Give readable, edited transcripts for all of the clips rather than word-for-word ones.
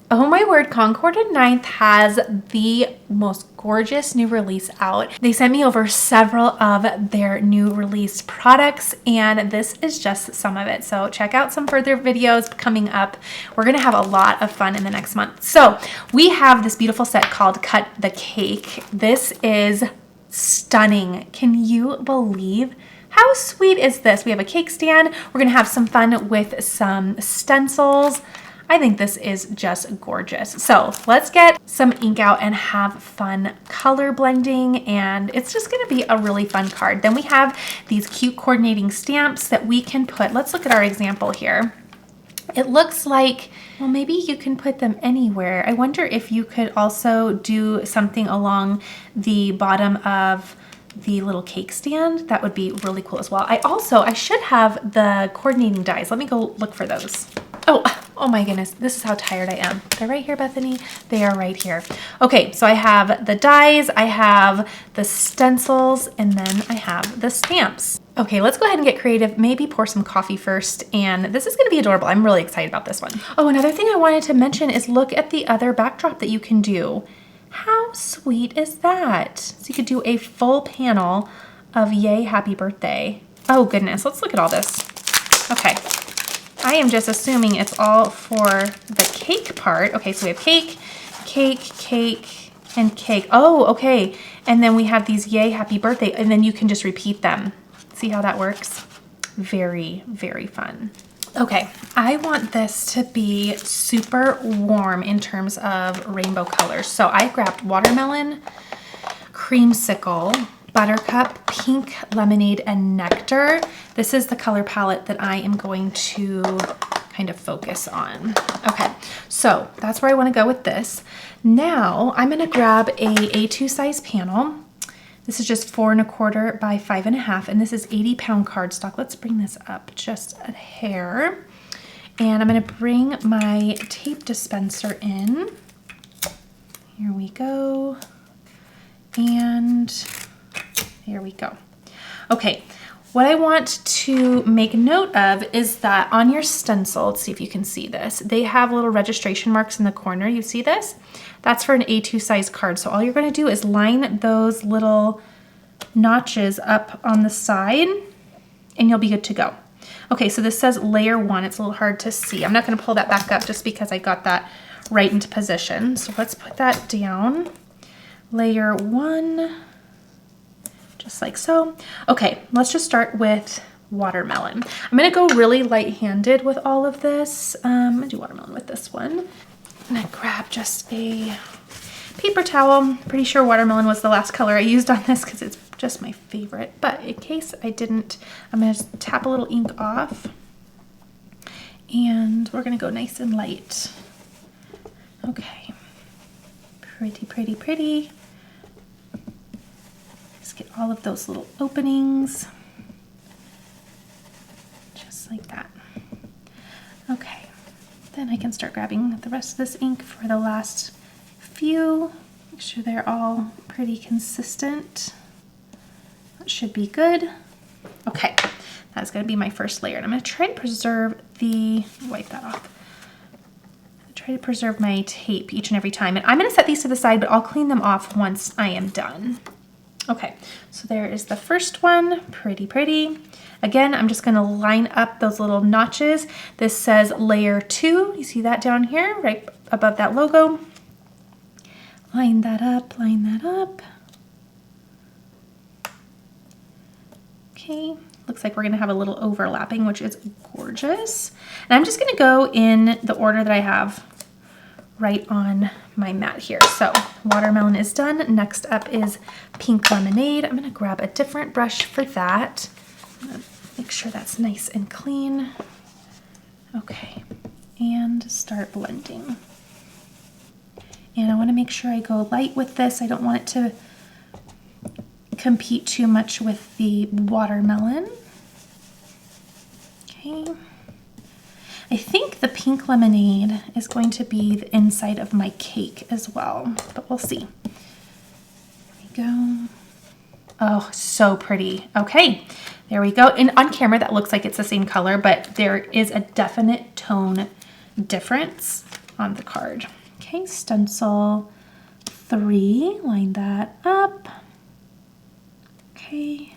Oh my word, Concord and Ninth has the most gorgeous new release out. They sent me over several of their new released products, and this is just some of it. So check out some further videos coming up. We're gonna have a lot of fun in the next month. So we have this beautiful set called Cut the Cake. This is stunning. Can you believe how sweet is this? We have a cake stand. We're gonna have some fun with some stencils. I think this is just gorgeous. So let's get some ink out and have fun color blending, and it's just gonna be a really fun card. Then we have these cute coordinating stamps that we can put. Let's look at our example here. It looks like, well, maybe you can put them anywhere. I wonder if you could also do something along the bottom of the little cake stand. That would be really cool as well. I should have the coordinating dies. Let me go look for those. Oh my goodness, this is how tired I am. They're right here, Bethany. They are right here. Okay, so I have the dies, I have the stencils, and then I have the stamps. Okay, let's go ahead and get creative. Maybe pour some coffee first, and this is gonna be adorable. I'm really excited about this one. Oh, another thing I wanted to mention is look at the other backdrop that you can do. How sweet is that? So you could do a full panel of yay, happy birthday. Oh goodness, let's look at all this. Okay. I am just assuming it's all for the cake part. Okay, so we have cake, cake, cake, and cake. Oh, okay. And then we have these yay, happy birthday, and then you can just repeat them. See how that works? Very, very fun. Okay, I want this to be super warm in terms of rainbow colors. So I grabbed watermelon, creamsicle, buttercup, pink lemonade, and nectar. This is the color palette that I am going to kind of focus on. Okay, so that's where I want to go with this. Now I'm going to grab a A2 size panel. This is just 4 1/4 by 5 1/2, and this is 80-pound cardstock. Let's bring this up just a hair. And I'm going to bring my tape dispenser in. Here we go. And here we go. Okay, what I want to make note of is that on your stencil, let's see if you can see this, they have little registration marks in the corner. You see this? That's for an A2 size card. So all you're going to do is line those little notches up on the side and you'll be good to go. Okay, so this says layer 1. It's a little hard to see. I'm not going to pull that back up just because I got that right into position. So let's put that down. Layer 1. Just like so. Okay, let's just start with watermelon. I'm gonna go really light-handed with all of this. I'm gonna do watermelon with this one. I'm gonna grab just a paper towel. Pretty sure watermelon was the last color I used on this because it's just my favorite. But in case I didn't, I'm gonna just tap a little ink off. And we're gonna go nice and light. Okay, pretty, pretty, pretty. Get all of those little openings, just like that. Okay, then I can start grabbing the rest of this ink for the last few. Make sure they're all pretty consistent. That should be good. Okay, that's gonna be my first layer. And I'm gonna try to preserve wipe that off. Try to preserve my tape each and every time. And I'm gonna set these to the side, but I'll clean them off once I am done. Okay, so there is the first one, pretty, pretty. Again, I'm just gonna line up those little notches. This says layer 2, you see that down here, right above that logo. Line that up, line that up. Okay, looks like we're gonna have a little overlapping, which is gorgeous. And I'm just gonna go in the order that I have right on my mat here. So watermelon is done. Next up is pink lemonade. I'm gonna grab a different brush for that. I'm gonna make sure that's nice and clean. Okay, and start blending. And I wanna make sure I go light with this. I don't want it to compete too much with the watermelon. Okay. I think the pink lemonade is going to be the inside of my cake as well, but we'll see. There we go. Oh, so pretty. Okay, there we go. And on camera, that looks like it's the same color, but there is a definite tone difference. on the card. Okay, stencil 3, line that up. Okay,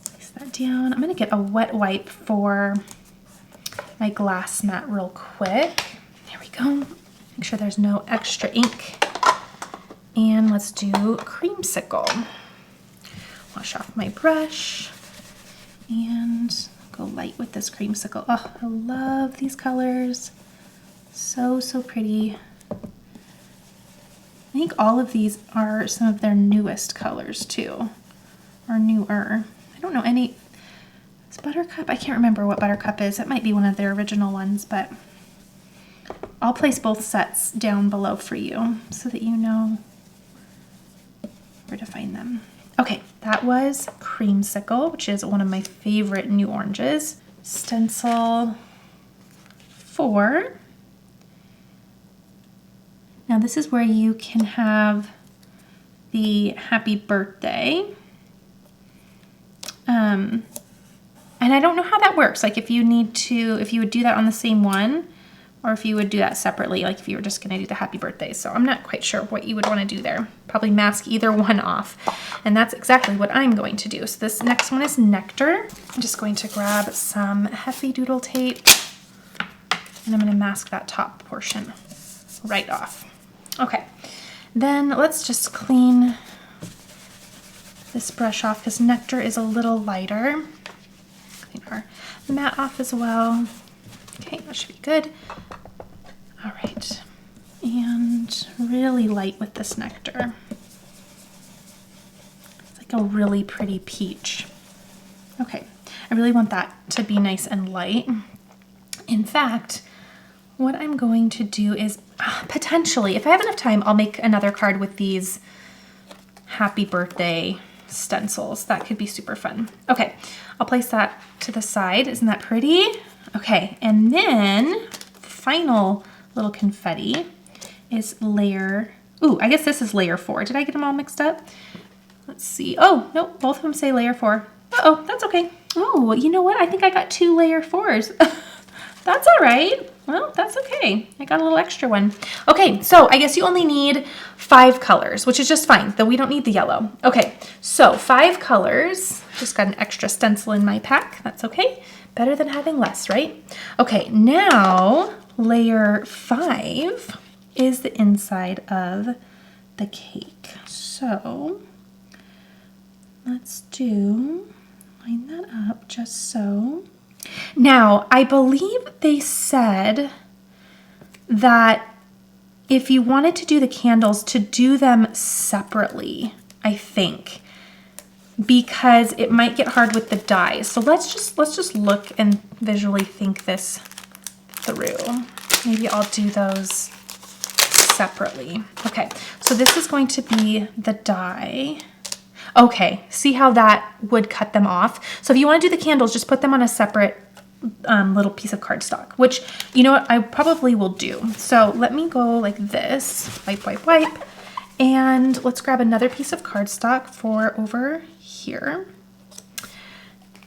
place that down. I'm gonna get a wet wipe for my glass mat real quick. There we go. Make sure there's no extra ink. And let's do creamsicle. Wash off my brush and go light with this creamsicle. Oh, I love these colors. So, so pretty. I think all of these are some of their newest colors too, or newer. I don't know any. Is Buttercup? I can't remember what Buttercup is. It might be one of their original ones, but I'll place both sets down below for you so that you know where to find them. Okay, that was creamsicle, which is one of my favorite new oranges. Stencil 4. Now this is where you can have the happy birthday. And I don't know how that works. Like if you would do that on the same one, or if you would do that separately, like if you were just gonna do the happy birthday. So I'm not quite sure what you would wanna do there. Probably mask either one off. And that's exactly what I'm going to do. So this next one is Nectar. I'm just going to grab some Heavy Doodle tape and I'm gonna mask that top portion right off. Okay, then let's just clean this brush off because Nectar is a little lighter. Clean our mat off as well. Okay, that should be good. All right, and really light with this Nectar. It's like a really pretty peach. Okay, I really want that to be nice and light. In fact, what I'm going to do is potentially, if I have enough time, I'll make another card with these happy birthday stencils. That could be super fun. Okay, I'll place that to the side. Isn't that pretty? Okay, and then final little confetti is layer, ooh, I guess this is layer 4. Did I get them all mixed up? Let's see. Oh, no, both of them say layer 4. Uh-oh, that's okay. Oh, you know what? I think I got 2 layer 4s. That's all right. Well, that's okay. I got a little extra one. Okay, so I guess you only need 5 colors, which is just fine, though we don't need the yellow. Okay, so 5 colors. Just got an extra stencil in my pack. That's okay. Better than having less, right? Okay, now layer 5 is the inside of the cake. So let's line that up just so. Now, I believe they said that if you wanted to do the candles, to do them separately, I think, because it might get hard with the dies. So let's just look and visually think this through. Maybe I'll do those separately. Okay, so this is going to be the die. Okay, see how that would cut them off? So if you want to do the candles, just put them on a separate little piece of cardstock, which, you know what, I probably will do. So let me go like this, wipe, wipe, wipe, and let's grab another piece of cardstock for over here.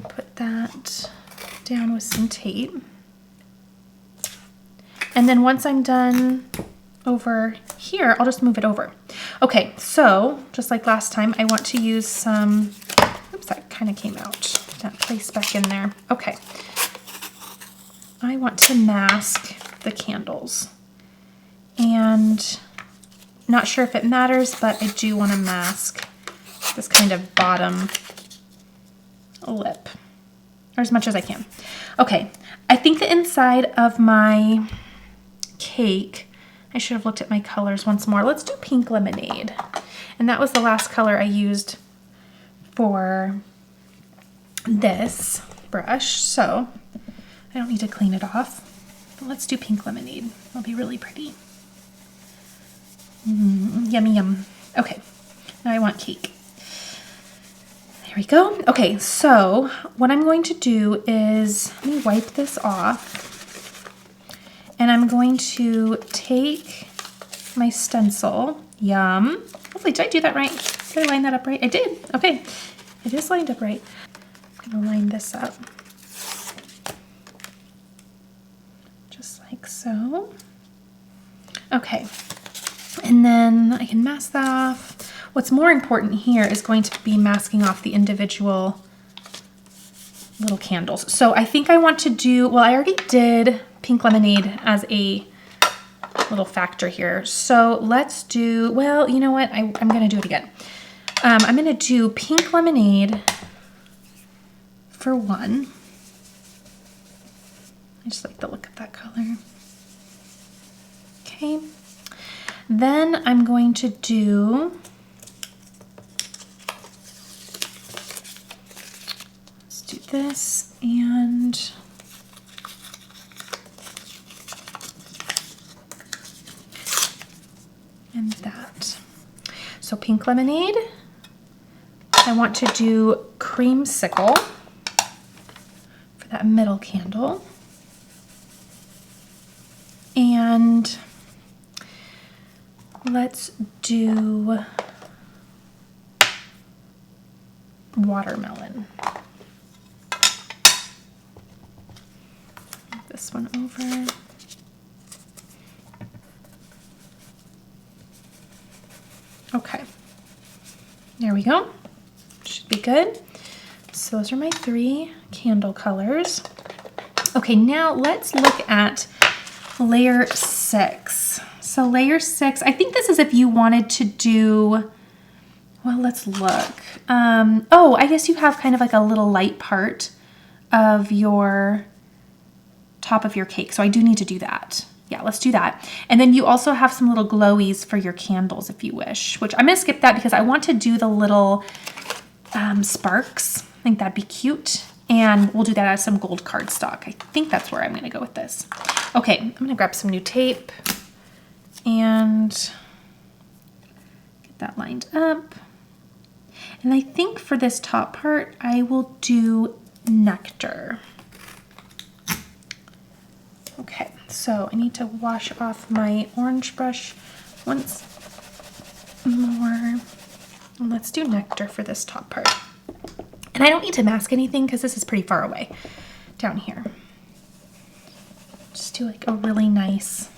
Put that down with some tape. And then once I'm done over here, I'll just move it over. Okay, so just like last time, I want to use some, oops, that kind of came out. That placed back in there. Okay. I want to mask the candles. And not sure if it matters, but I do want to mask this kind of bottom lip, or as much as I can. Okay, I think the inside of my cake, I should have looked at my colors once more. Let's do Pink Lemonade. And that was the last color I used for this brush, so I don't need to clean it off. But let's do Pink Lemonade. It'll be really pretty. Yummy, yum. Okay, now I want cake. There we go. Okay, so what I'm going to do is, let me wipe this off. And I'm going to take my stencil. Yum. Hopefully, did I do that right? Did I line that up right? I did. Okay, it is lined up right. I'm gonna line this up. Just like so. Okay, and then I can mask that off. What's more important here is going to be masking off the individual little candles. So I think I want to do, well, I already did pink lemonade as a little factor here. So let's do, well, you know what? I'm going to do it again. I'm going to do pink lemonade for one. I just like the look of that color. Okay. Then I'm going to do, let's do this and that. So pink lemonade. I want to do creamsicle for that middle candle. And let's do watermelon. Move this one over. Okay, there we go. Should be good. So those are my 3 candle colors. Okay, now let's look at layer 6. So layer 6, I think this is if you wanted to do, well, let's look. Oh, I guess you have kind of like a little light part of your top of your cake. So I do need to do that. Yeah, let's do that. And then you also have some little glowies for your candles if you wish, which I'm gonna skip that because I want to do the little sparks. I think that'd be cute. And we'll do that as some gold cardstock. I think that's where I'm gonna go with this. Okay, I'm gonna grab some new tape and get that lined up. And I think for this top part, I will do nectar. Okay, so I need to wash off my orange brush once more. And let's do nectar for this top part. And I don't need to mask anything because this is pretty far away down here. Just do like a really nice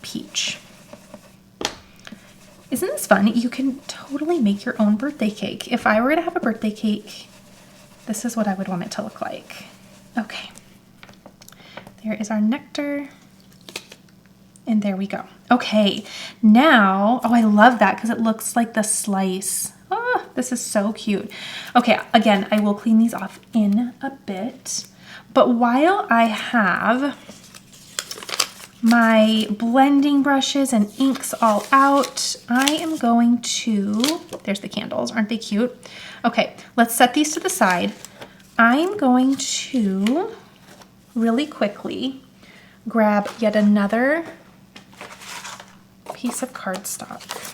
peach. Isn't this fun? You can totally make your own birthday cake. If I were to have a birthday cake, this is what I would want it to look like. Okay. There is our nectar. And there we go. Okay, now, oh, I love that because it looks like the slice. Oh, this is so cute. Okay, again, I will clean these off in a bit. But while I have my blending brushes and inks all out, I am going to, there's the candles, aren't they cute? Okay, let's set these to the side. I'm going to really quickly grab yet another piece of cardstock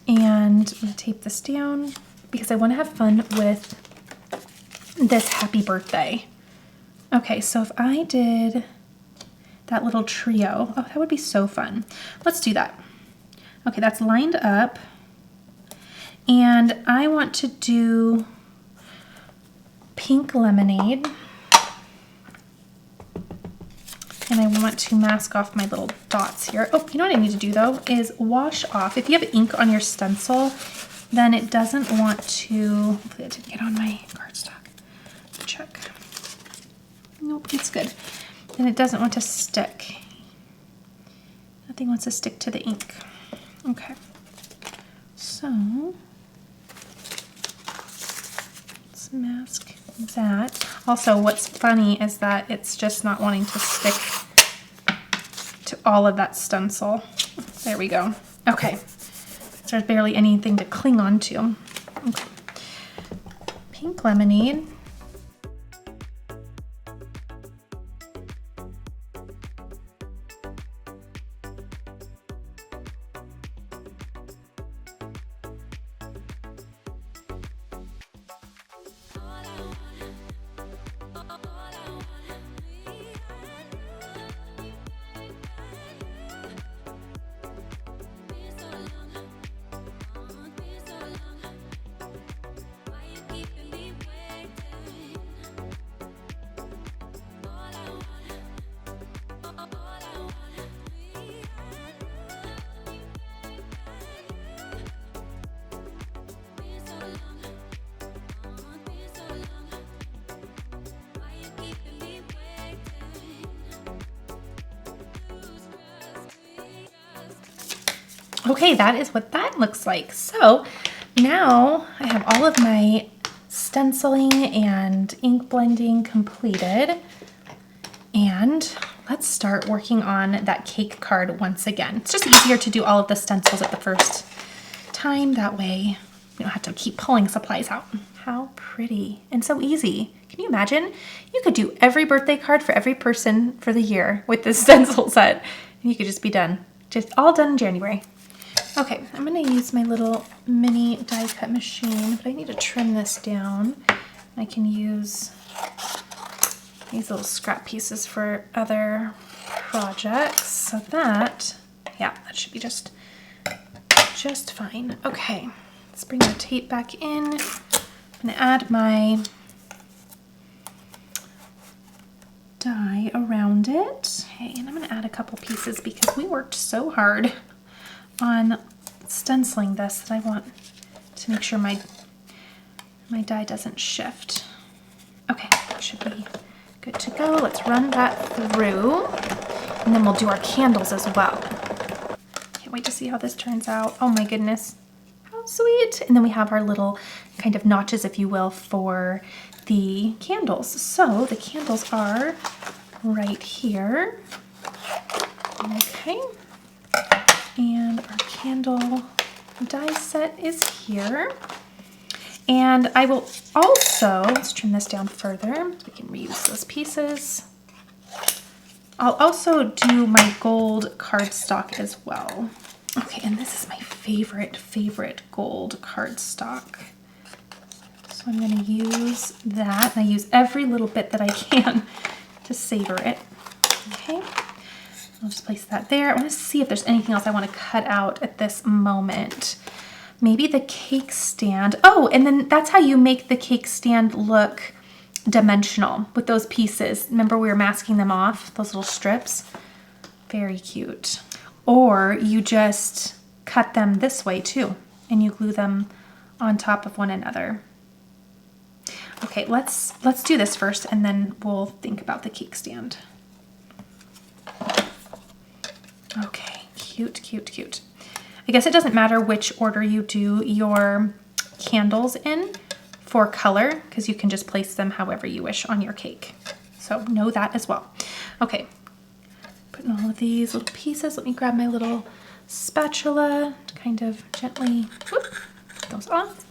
and I'm gonna tape this down because I want to have fun with this happy birthday. Okay, so if I did that little trio, oh, that would be so fun. Let's do that. Okay, that's lined up and I want to do pink lemonade. And I want to mask off my little dots here. Oh, you know what I need to do though is wash off. If you have ink on your stencil, then it doesn't want to, hopefully it didn't get on my cardstock. Check. Nope, it's good. Then it doesn't want to stick. Nothing wants to stick to the ink. Okay. So, let's mask that. Also, what's funny is that it's just not wanting to stick to all of that stencil. There we go. Okay. So there's barely anything to cling on to. Okay. Pink lemonade. Okay, that is what that looks like. So now I have all of my stenciling and ink blending completed. And let's start working on that cake card once again. It's just easier to do all of the stencils at the first time. That way we don't have to keep pulling supplies out. How pretty and so easy. Can you imagine? You could do every birthday card for every person for the year with this stencil set. And you could just be done. Just all done in January. Okay, I'm gonna use my little mini die cut machine, but I need to trim this down. I can use these little scrap pieces for other projects. So that, yeah, that should be just fine. Okay, let's bring the tape back in. I'm gonna add my die around it. Okay, and I'm gonna add a couple pieces because we worked so hard on stenciling this that I want to make sure my die doesn't shift. Okay, that should be good to go. Let's run that through and then we'll do our candles as well. Can't wait to see how this turns out. Oh my goodness, how sweet. And then we have our little kind of notches, if you will, for the candles. So the candles are right here. Okay. And our candle die set is here. And I will also, let's trim this down further so we can reuse those pieces. I'll also do my gold cardstock as well. Okay, and this is my favorite gold cardstock. So I'm gonna use that, and I use every little bit that I can to savor it. Okay. I'll just place that there. I want to see if there's anything else I want to cut out at this moment. Maybe the cake stand. Oh, and then that's how you make the cake stand look dimensional with those pieces. Remember we were masking them off, those little strips? Very cute. Or you just cut them this way too, and you glue them on top of one another. Okay, let's do this first, and then we'll think about the cake stand. Okay, cute, cute, cute. I guess it doesn't matter which order you do your candles in for color, because you can just place them however you wish on your cake. So know that as well. Okay, putting all of these little pieces. Let me grab my little spatula to kind of gently whoop, get those off.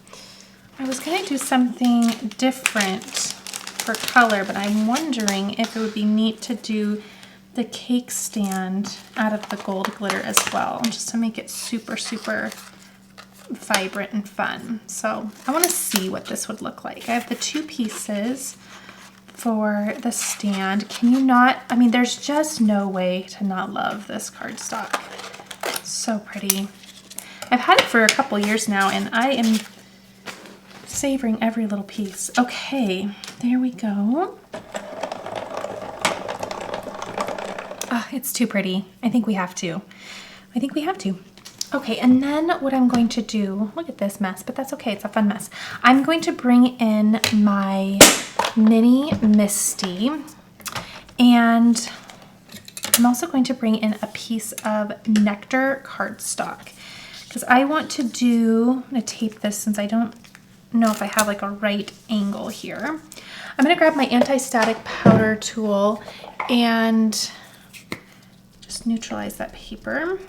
I was gonna do something different for color, but I'm wondering if it would be neat to do the cake stand out of the gold glitter as well, just to make it super, super vibrant and fun. So I want to see what this would look like. I have the two pieces for the stand. Can you not, I mean, there's just no way to not love this cardstock. It's so pretty. I've had it for a couple years now, and I am savoring every little piece. Okay, there we go. It's too pretty. I think we have to. Okay, and then what I'm going to do, look at this mess, but that's okay. It's a fun mess. I'm going to bring in my mini Misty, and I'm also going to bring in a piece of Nectar cardstock because I want to do, I'm going to tape this since I don't know if I have like a right angle here. I'm going to grab my anti-static powder tool and just neutralize that paper.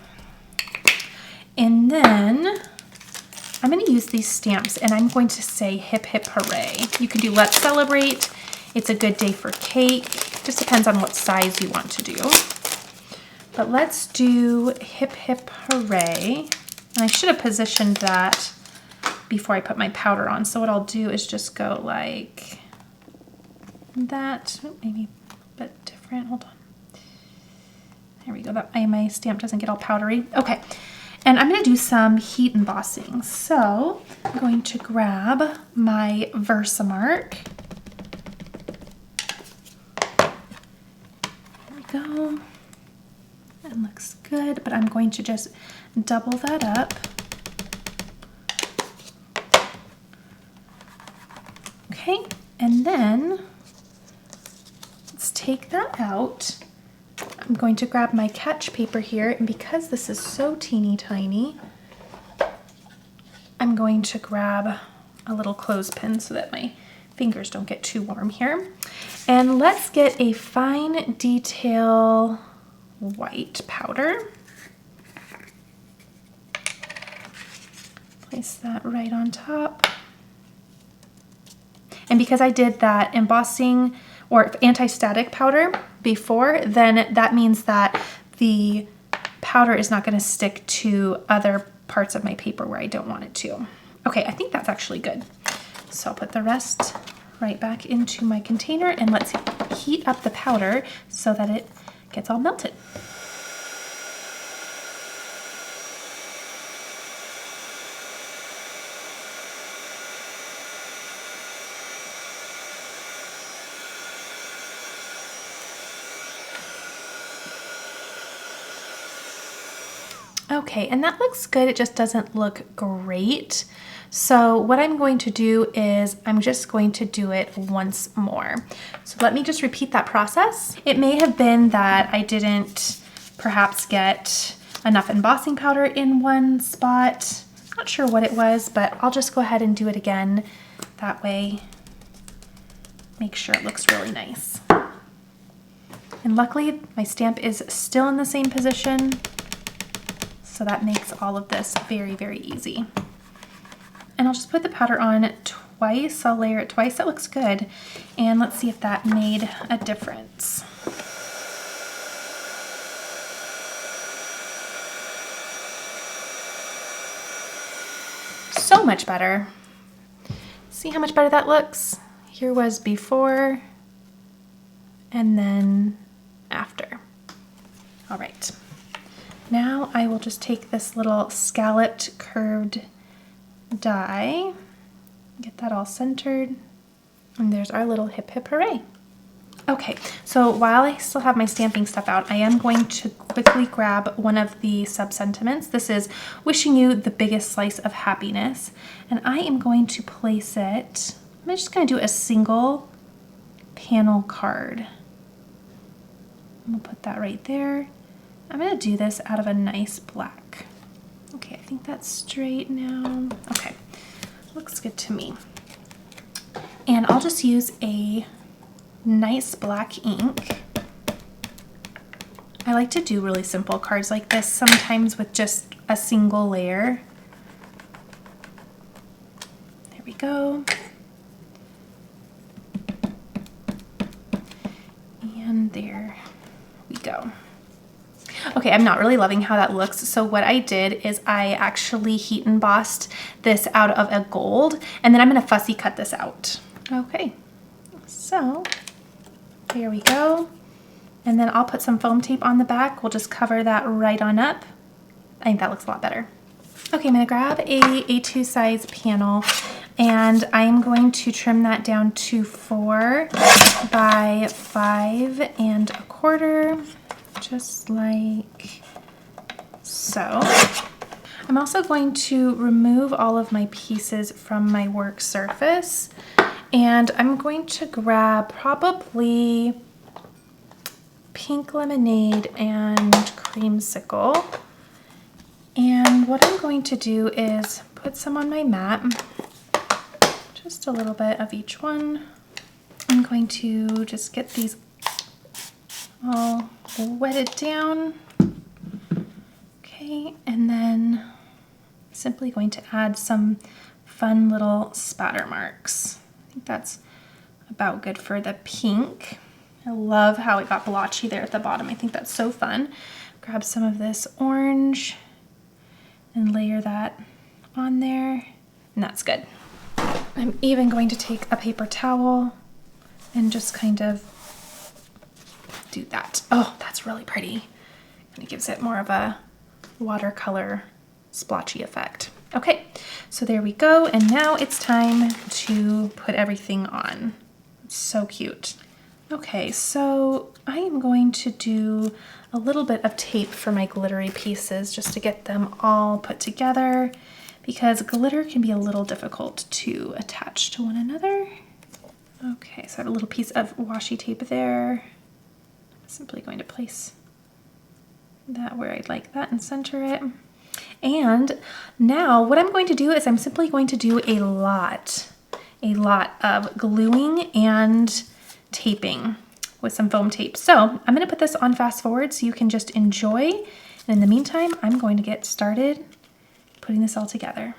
And then I'm going to use these stamps, and I'm going to say hip hip hooray. You can do let's celebrate. It's a good day for cake. Just depends on what size you want to do. But let's do hip hip hooray. And I should have positioned that before I put my powder on. So what I'll do is just go like that. Maybe a bit different. Hold on. There we go. That way my stamp doesn't get all powdery. Okay. And I'm going to do some heat embossing. So I'm going to grab my Versamark. There we go. That looks good, but I'm going to just double that up. Okay, and then let's take that out. I'm going to grab my catch paper here, and because this is so teeny tiny, I'm going to grab a little clothespin so that my fingers don't get too warm here. And let's get a fine detail white powder. Place that right on top. And because I did that embossing or anti-static powder before, then that means that the powder is not going to stick to other parts of my paper where I don't want it to. Okay, I think that's actually good. So I'll put the rest right back into my container, and let's heat up the powder so that it gets all melted. Okay, and that looks good. It just doesn't look great. So what I'm going to do is I'm just going to do it once more. So let me just repeat that process. It may have been that I didn't perhaps get enough embossing powder in one spot. Not sure what it was, but I'll just go ahead and do it again. That way, make sure it looks really nice. And luckily, my stamp is still in the same position. So that makes all of this very, very easy. And I'll just put the powder on twice. I'll layer it twice. That looks good. And let's see if that made a difference. So much better. See how much better that looks? Here was before and then after. All right. Now I will just take this little scalloped curved die, get that all centered, and there's our little hip hip hooray. Okay, so while I still have my stamping stuff out, I am going to quickly grab one of the sub-sentiments. This is wishing you the biggest slice of happiness, and I am going to place it, I'm just going to do a single panel card. I'm going to put that right there. I'm going to do this out of a nice black. Okay, I think that's straight now. Okay, looks good to me. And I'll just use a nice black ink. I like to do really simple cards like this, sometimes with just a single layer. There we go. And there we go. Okay, I'm not really loving how that looks, so what I did is I actually heat embossed this out of a gold, and then I'm going to fussy cut this out. Okay, so here we go, and then I'll put some foam tape on the back. We'll just cover that right on up. I think that looks a lot better. Okay, I'm going to grab a A2 size panel, and I'm going to trim that down to 4 by 5 1/4. Just like so. I'm also going to remove all of my pieces from my work surface, and I'm going to grab probably pink lemonade and creamsicle. And what I'm going to do is put some on my mat, just a little bit of each one. I'm going to just get these all wetted down. Okay, and then simply going to add some fun little spatter marks. I think that's about good for the pink. I love how it got blotchy there at the bottom. I think that's so fun. Grab some of this orange and layer that on there, and that's good. I'm even going to take a paper towel and just kind of do that. Oh, that's really pretty. And it gives it more of a watercolor splotchy effect. Okay, so there we go. And now it's time to put everything on. It's so cute. Okay, so I am going to do a little bit of tape for my glittery pieces just to get them all put together, because glitter can be a little difficult to attach to one another. Okay, so I have a little piece of washi tape there. Simply going to place that where I'd like that and center it. And now what I'm going to do is I'm simply going to do a lot of gluing and taping with some foam tape. So I'm gonna put this on fast forward so you can just enjoy. And in the meantime, I'm going to get started putting this all together.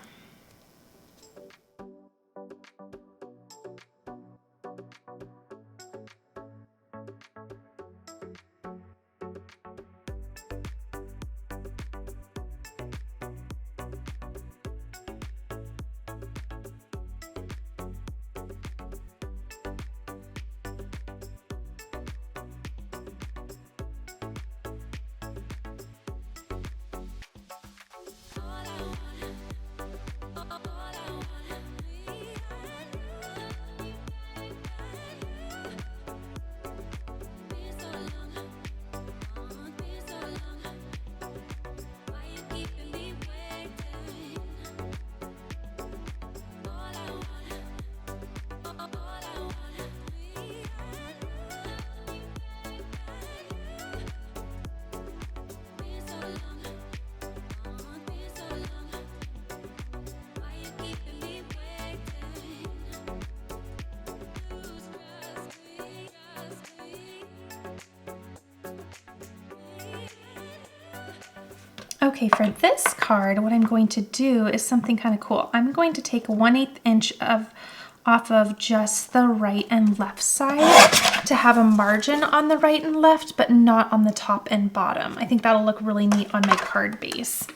Okay, for this card, what I'm going to do is something kind of cool. I'm going to take 1/8 inch off of just the right and left side to have a margin on the right and left, but not on the top and bottom. I think that'll look really neat on my card base.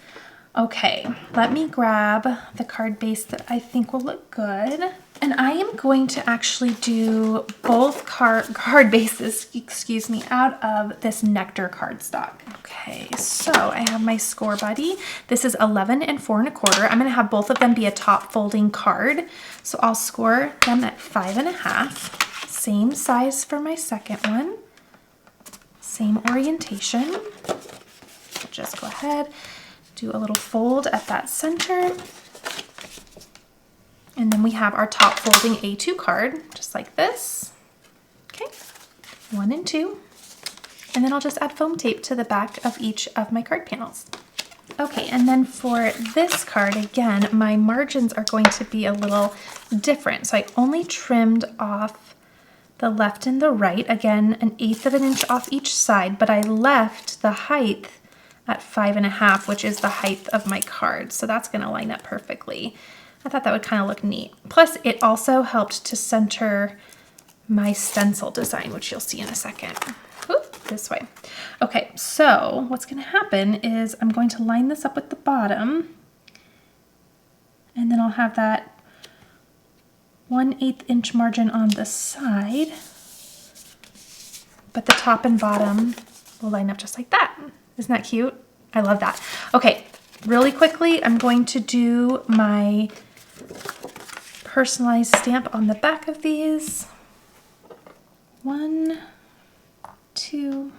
Okay, let me grab the card base that I think will look good. And I am going to actually do both card bases, excuse me, out of this Nectar cardstock. Okay, so I have my Score Buddy. This is 11 and 4 1/4. I'm gonna have both of them be a top folding card. So I'll score them at 5 1/2. Same size for my second one. Same orientation. I'll just go ahead, do a little fold at that center. And then we have our top folding A2 card, just like this. Okay, 1 and 2. And then I'll just add foam tape to the back of each of my card panels. Okay, and then for this card, again, my margins are going to be a little different. So I only trimmed off the left and the right, again, 1/8 of an inch off each side, but I left the height at 5 1/2, which is the height of my card. So that's gonna line up perfectly. I thought that would kind of look neat. Plus, it also helped to center my stencil design, which you'll see in a second. Oop, this way. Okay, so what's gonna happen is I'm going to line this up with the bottom, and then I'll have that 1/8 inch margin on the side, but the top and bottom will line up just like that. Isn't that cute? I love that. Okay, really quickly, I'm going to do my personalized stamp on the back of these. 1, 2.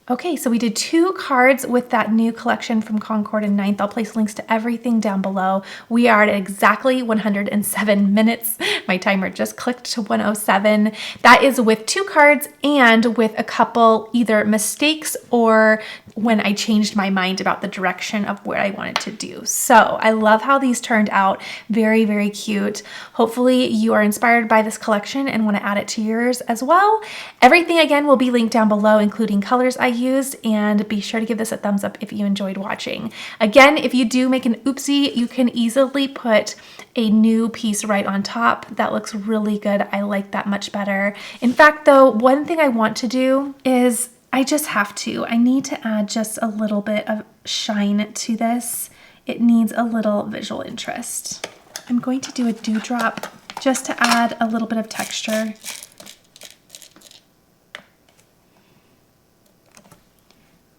Okay, so we did 2 cards with that new collection from Concord and 9th. I'll place links to everything down below. We are at exactly 107 minutes. My timer just clicked to 107. That is with 2 cards and with a couple either mistakes or when I changed my mind about the direction of what I wanted to do. So I love how these turned out. Very, very cute. Hopefully you are inspired by this collection and want to add it to yours as well. Everything again will be linked down below, including colors I used, and be sure to give this a thumbs up if you enjoyed watching. Again, if you do make an oopsie, you can easily put a new piece right on top. That looks really good. I like that much better. In fact though, one thing I want to do is I need to add just a little bit of shine to this. It needs a little visual interest. I'm going to do a dewdrop just to add a little bit of texture.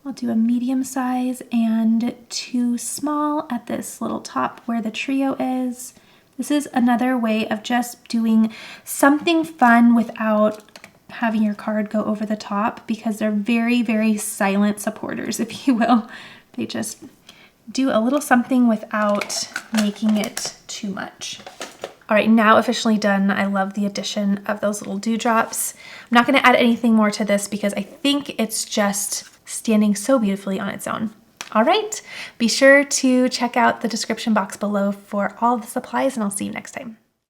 I'll do a medium size and 2 small at this little top where the trio is. This is another way of just doing something fun without having your card go over the top, because they're very, very silent supporters, if you will. They just do a little something without making it too much. All right, now officially done. I love the addition of those little dewdrops. I'm not gonna add anything more to this because I think it's just standing so beautifully on its own. All right, be sure to check out the description box below for all the supplies, and I'll see you next time.